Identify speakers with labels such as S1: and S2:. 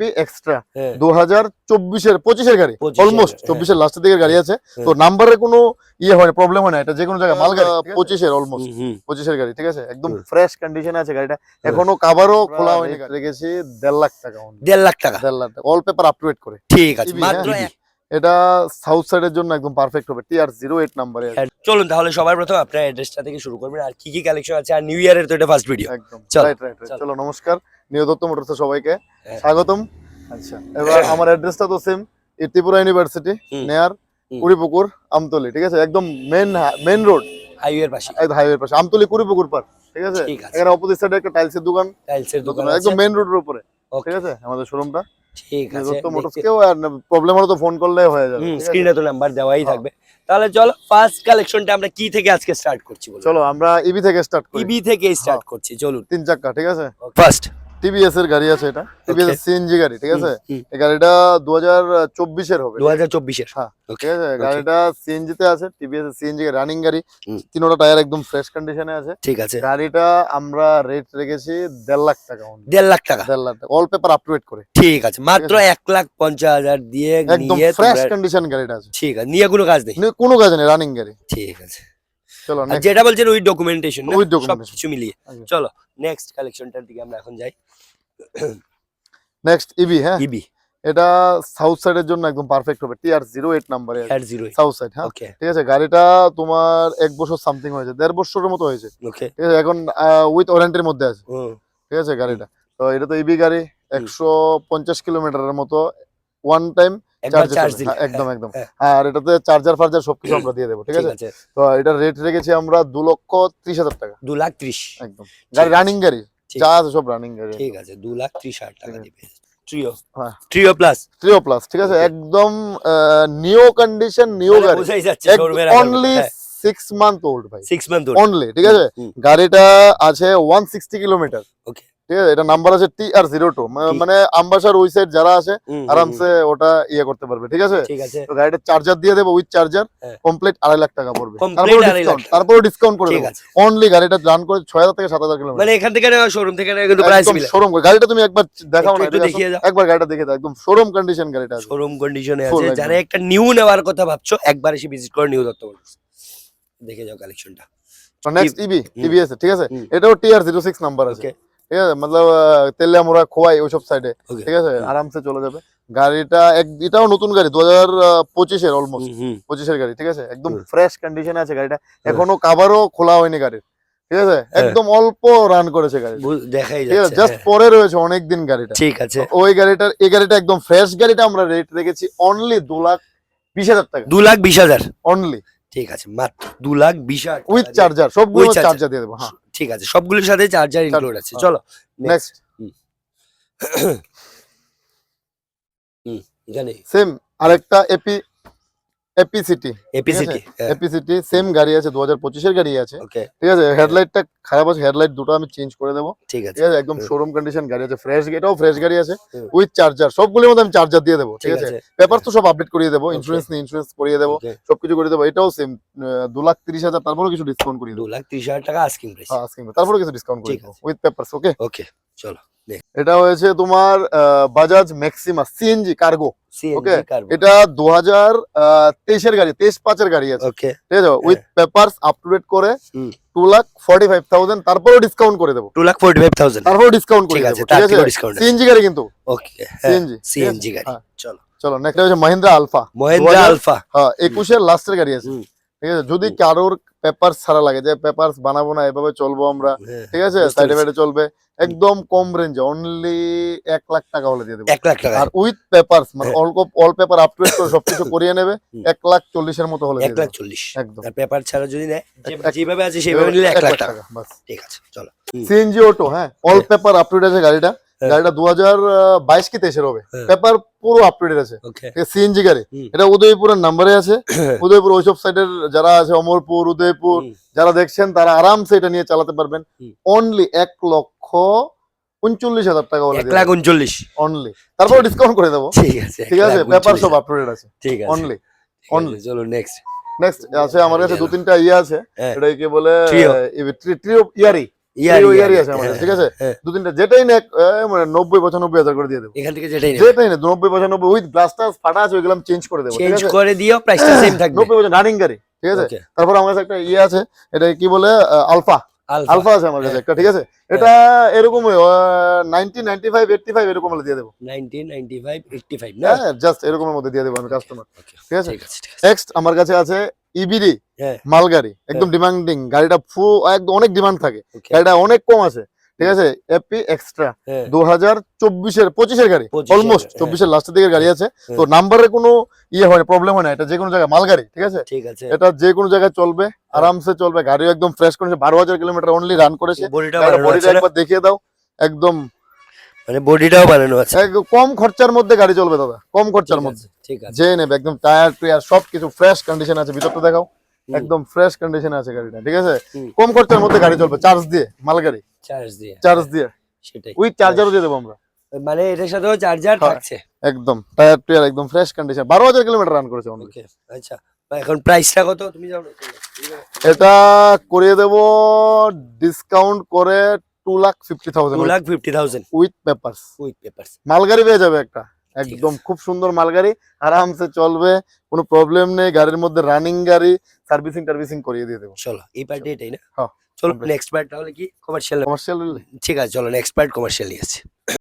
S1: AP extra 2024-25 গাড়ি, almost 24-এর লাস্টের দিকের গাড়ি আছে। তো নাম্বারের কোনো ইয়ে হয় না, প্রবলেম হয় না, এটা যে কোনো জায়গায় মাল গাড়ি 25-এর অলমোস্ট 25-এর গাড়ি, ঠিক আছে, একদম ফ্রেশ কন্ডিশনে আছে গাড়িটা, এখনো কভারও খোলা হয়নি। রেখেছি 1.5 লাখ টাকা,
S2: 1.5 লাখ টাকা,
S1: 1.5 লাখ টাকা, all paper up to date করে।
S2: ঠিক আছে, মাত্র
S1: এটা সাউথ সাইডের জন্য একদম পারফেক্ট হবে, TR08 নাম্বারে।
S2: চলুন তাহলে সবার প্রথম আপনার অ্যাড্রেসটা থেকে শুরু করবেন, আর কি কি কালেকশন আছে, আর নিউ ইয়ারের তো এটা ফার্স্ট ভিডিও।
S1: একদম রাইট। চলো, নমস্কার, নিউ দত্ত মোটরসে সবাইকে স্বাগতম। আচ্ছা, এবার আমার অ্যাড্রেসটা তো সেম, ত্রিপুরা ইউনিভার্সিটি নেয়ার কুড়িপুকুর আমতলি, ঠিক আছে, একদম মেন রোড,
S2: হাইওয়ের পাশে,
S1: হাইওয়ের পাশে, আমতলি কুড়িপুকুর পার, ঠিক আছে। এখানে অপোজিট সাইডে একটা টাইলসের দোকান, একদম মেন রোডের উপরে, ঠিক আছে, আমাদের শোরুমটা। ঠিক আছে, দত্ত মোটরস, কেউ আর প্রবলেম হলে তো ফোন করলে হয়ে যাবে,
S2: স্ক্রিনে তো নাম্বার দেওয়াই থাকবে। তাহলে চলো ফার্স্ট কালেকশনটা আমরা কি থেকে আজকে স্টার্ট করছি,
S1: চলো আমরা ইবি থেকে স্টার্ট করি।
S2: ইবি থেকে স্টার্ট করছি, চলুন।
S1: 3 চাকা, ঠিক আছে,
S2: ফার্স্ট
S1: টিভিএস এর গাড়ি আছে, এটা টিভিএস সিএনজি গাড়ি, ঠিক আছে। এই গাড়িটা 2024-এর হবে,
S2: 2024-এর,
S1: হ্যাঁ, ঠিক আছে। গাড়িটা সিএনজি তে আছে, টিভিএস এর সিএনজি রানিং গাড়ি, তিনটা টায়ার একদম ফ্রেশ কন্ডিশনে আছে, ঠিক আছে। গাড়িটা আমরা রেট রেখেছি 1.5 লাখ টাকা,
S2: 1.5 লাখ টাকা,
S1: 1.5 লাখ টাকা, all paper up to date করে,
S2: ঠিক আছে, মাত্র 1,50,000 দিয়ে
S1: একদম ফ্রেশ কন্ডিশন গাড়িটা আছে,
S2: ঠিক আছে, নিয়ে কোনো কাজ নেই,
S1: কোনো কাজ নেই, রানিং গাড়ি,
S2: ঠিক আছে।
S1: চলো,
S2: যেটা বলছেন উইথ ডকুমেন্টেশন, সবকিছু মিলিয়ে। চলো নেক্সট কালেকশনটার দিকে আমরা এখন যাই।
S1: নেক্সট ইবি, হ্যাঁ,
S2: ইবি,
S1: এটা সাউথ সাইডের জন্য একদম পারফেক্ট হবে, TR08 নাম্বারে, সাউথ সাইড, হ্যাঁ, ঠিক আছে। গাড়িটা তোমার 1 বছর সামথিং হয়েছে, 1.5 বছরের মতো হয়েছে, ঠিক আছে, এখন উইথ ওয়ারেন্টির মধ্যে আছে, ঠিক আছে গাড়িটা। তো এটা তো ইবি গাড়ি, 150 কিলোমিটারের মতো ওয়ান টাইম চার্জ, একদম একদম। আর এটাতে চার্জার ফার্জার সবকিছু আমরা দিয়ে দেবো, ঠিক আছে। তো এটা রেট রেখেছি আমরা 2,30,000 টাকা,
S2: 2,30,000,
S1: একদম। গাড়ি রানিং গাড়ি, যা আছে সব রানিং গাড়ি,
S2: ঠিক আছে, 2,30,000 টাকা দিবে।
S1: ট্রিও প্লাস, ঠিক আছে, একদম নিউ কন্ডিশন, নিউ গাড়ি, অনলি 6 মান্থ ওল্ড ভাই, 6 মান্থ অনলি, ঠিক আছে। গাড়িটা আছে 160 কিলোমিটার, ঠিক আছে। এটা নাম্বার আছে TR02, মানে আমবাসার ওই সাইড যারা আছে আরামসে ওটা ইয়ে করতে পারবে, ঠিক আছে। তো গাড়িটা চার্জার দিয়ে দেবো, উইথ চার্জার, কমপ্লিট 2.5 লাখ টাকা পড়বে, তারপর ডিসকাউন্ট করে দেবো। অনলি গাড়িটা রান করে 6,000 থেকে 7,000 কিলোমিটার,
S2: মানে এখান থেকে শোরুম থেকে কিন্তু প্রাইস মিলে,
S1: শোরুম গাড়িটা তুমি একবার দেখাও না, একবার গাড়িটা দেখে দাও, একদম শোরুম কন্ডিশন গাড়িটা আছে,
S2: শোরুম কন্ডিশনে আছে। যারা একটা নিউ নেওয়ার কথা ভাবছো, একবার এসে ভিজিট করে নিউ দত্ত মোটরস দেখে যাও কালেকশনটা।
S1: নেক্সট টিভিএস, ঠিক আছে, এটাও TR06 নাম্বার আছে, ঠিক আছে, মতলব তেলিয়া মোড়া খোয়াই ওইসব সাইডে, ঠিক আছে, আরামসে চলে যাবে। গাড়িটা এটাও নতুন গাড়ি, 2025-এর অলমোস্ট 25-এর গাড়ি, ঠিক আছে, একদম ফ্রেশ কন্ডিশনে আছে গাড়িটা, এখনো কভারও খোলা হয়নি গাড়ির, ঠিক আছে, একদম অল্প রান করেছে গাড়ি,
S2: দেখাই যাচ্ছে,
S1: জাস্ট পরে রয়েছে অনেকদিন গাড়িটা, ঠিক আছে। ওই গাড়িটার, এই গাড়িটা একদম ফ্রেশ গাড়িটা আমরা রেট রেখেছি অনলি 2,20,000 টাকা,
S2: 2,20,000
S1: অনলি,
S2: ঠিক আছে, মাত্র 2,20,000
S1: উইথ চার্জার, সবগুলো চার্জার দিয়ে দেবো, হ্যাঁ,
S2: ঠিক আছে, সবগুলোর সাথে চার্জার ইনক্লুড আছে। চলো
S1: নেক্সট,
S2: জানি
S1: সেম আরেকটা এপিসিটি সেম গাড়ি আছে, 2025-এর গাড়ি আছে, ঠিক আছে। হেডলাইটটা খারাপ আছে, হেডলাইট দুটো আমি চেঞ্জ করে দেবো, ঠিক আছে, একদম শোরুম কন্ডিশন গাড়ি আছে, ফ্রেশ, এটাও ফ্রেশ গাড়ি আছে, উইথ চার্জার, সবগুলোর মধ্যে আমি চার্জার দিয়ে দেবো, ঠিক আছে। পেপার তো সব আপডেট করিয়ে দেবো, ইন্স্যুরেন্স নিয়ে ইন্স্যুরেন্স করিয়ে দেবো, সবকিছু করে দেবো। এটাও সেম 2,30,000, তারপরেও কিছু ডিসকাউন্ট করিয়ে দেবো,
S2: 2,30,000 টাকা আস্কিং প্রাইস,
S1: তারপরেও কিছু ডিসকাউন্ট করিয়ে দেবো উইথ পেপারস, ওকে।
S2: চলো,
S1: এটা হয়েছে তোমার Bajaj Maxima CNG cargo, okay. এটা 2023-এর গাড়ি, 23-5-এর গাড়ি আছে, ঠিক আছে, with papers up to date করে 2,45,000, তারপরেও ডিসকাউন্ট করে দেবো,
S2: 2,45,000,
S1: তারপরেও ডিসকাউন্ট করে দেবো, ঠিক আছে। সিএনজি গাড়ি কিন্তু,
S2: ওকে, সিএনজি গাড়ি।
S1: চলো নেক্সট হচ্ছে মহিন্দ্রা আলফা, হ্যাঁ, 21-এর লাস্টের গাড়ি আছে, ঠিক আছে। যদি কারোর পেপার ছাড়া লাগে, যে পেপারস বানাবো না, এভাবে চলবো আমরা, ঠিক আছে, সাইডে বাইডে চলবে, একদম কম রেঞ্জে, অনলি 1 লাখ টাকা হলে দিয়ে দেবো,
S2: 1 লাখ টাকা,
S1: আর উইথ পেপারস, মানে all paper up to date করে সবকিছু করিয়ে নেবে, 1,40,000-এর মতো হলে
S2: 1,40,000, একদম। আর পেপার ছাড়া যদি নেয়, যেভাবে আছে সেভাবে নিলে 1 লাখ টাকা, বাস, ঠিক আছে। চলো,
S1: সিএনজি অটো, হ্যাঁ, all paper up to date আছে গাড়িটা, গাড়িটা 2022 কি 23-এর হবে, পেপার পুরো আপ টু ডেট আছে, সিএনজি গাড়ি। এটা উদয়পুরের নাম্বারে আছে, উদয়পুর ওইসব সাইডের যারা আছে, অমরপুর, উদয়পুর যারা দেখছেন, তারা আরামসে এটা নিয়ে চালাতে পারবেন, অনলি 1,39,000 টাকা হলে,
S2: 1,39,000
S1: অনলি, তারপর ডিসকাউন্ট করে দেবো, ঠিক আছে, ঠিক আছে, পেপার সব আপ টু ডেট আছে, ঠিক আছে, অনলি।
S2: চলো নেক্সট
S1: আছে আমার কাছে 2-3টা ইয়ে আছে, এটাকে বলে ট্রিও ইয়ারি, ইয়ারই আছে আমাদের, ঠিক আছে? দু তিনটা যেটাই নেক মানে 90-95 হাজার করে দিয়ে দেবো।
S2: এখান থেকে যেটাই
S1: না 90-95 উইথ গ্লাস টাস ফাটা আছে, ওইগুলো চেঞ্জ করে দেবো, ঠিক
S2: চেঞ্জ
S1: আছে?
S2: করে দিও, প্রাইসটা সেম থাকবে।
S1: 90 রানিং গাড়ি, ঠিক আছে? তারপর আমার কাছে একটা আছে, এটা কি বলে আলফা আছে আমার কাছে একটা, ঠিক আছে? এটা এরকম 90, 95, 85 এরকম হলে দিয়ে দেবো।
S2: 90, 95, 85 না?
S1: হ্যাঁ, জাস্ট এরকমের মধ্যে দিয়ে দেবো আমি কাস্টমার, ঠিক আছে?
S2: ঠিক আছে।
S1: নেক্সট আমার কাছে আছে ইবিডি মালগাড়ি, একদম ডিমান্ডিং গাড়িটা, একদম অনেক ডিমান্ড থাকে, গাড়িটা অনেক কম আছে, ঠিক আছে? এপি এক্সট্রা 2024-25 গাড়ি, অলমোস্ট 24 লাস্টের দিকের গাড়ি আছে, তো নাম্বারের কোনো হয় না, প্রবলেম হয় না, এটা যে কোনো জায়গায় মালগাড়ি, ঠিক আছে?
S2: ঠিক আছে,
S1: এটা যে কোনো জায়গায় চলবে, আরামসে চলবে, গাড়িও একদম ফ্রেশ করেছে, 12,000 কিলোমিটার অনলি রান করেছে। বডিটা একবার দেখিয়ে দাও, একদম
S2: মানে বডিটাও বানানো আছে,
S1: কম খরচার মধ্যে গাড়ি চলবে দাদা, কম খরচার মধ্যে, ঠিক আছে? যে নেবে একদম টায়ার টুয়ার সবকিছু ফ্রেশ কন্ডিশন আছে, ভিতরটা দেখাও, একদম ফ্রেশ কন্ডিশনে আছে গাড়িটা, ঠিক আছে? কম খরচার মধ্যে গাড়ি চলবে, চার্জ দিয়ে, মালগাড়ি চার্জ দিয়ে, সেটাই উইথ চার্জারও দিয়ে দেবো আমরা,
S2: মানে এটার সাথেও চার্জার থাকছে,
S1: একদম টায়ার টুয়ার একদম ফ্রেশ কন্ডিশন, 12,000 কিলোমিটার রান করেছে।
S2: ওকে, আচ্ছা, এখন প্রাইসটা কত তুমি জানো?
S1: এটা করিয়ে দেবো ডিসকাউন্ট করে 2,50,000 উইথ পেপারস, মালগাড়ি পেয়ে যাবে একটা, একদম খুব সুন্দর মালগাড়ি, আরামসে চলবে, কোনো প্রবলেম নেই, গাড়ির মধ্যে রানিং গাড়ি, সার্ভিসিং করিয়ে দিয়ে দেবো।
S2: চলো এই পার্টি এটাই না? চলো নেক্সট পার্ট তাহলে কি কমার্শিয়াল, ঠিক আছে, চলো নেক্সট পার্ট কমার্শিয়ালি আছে।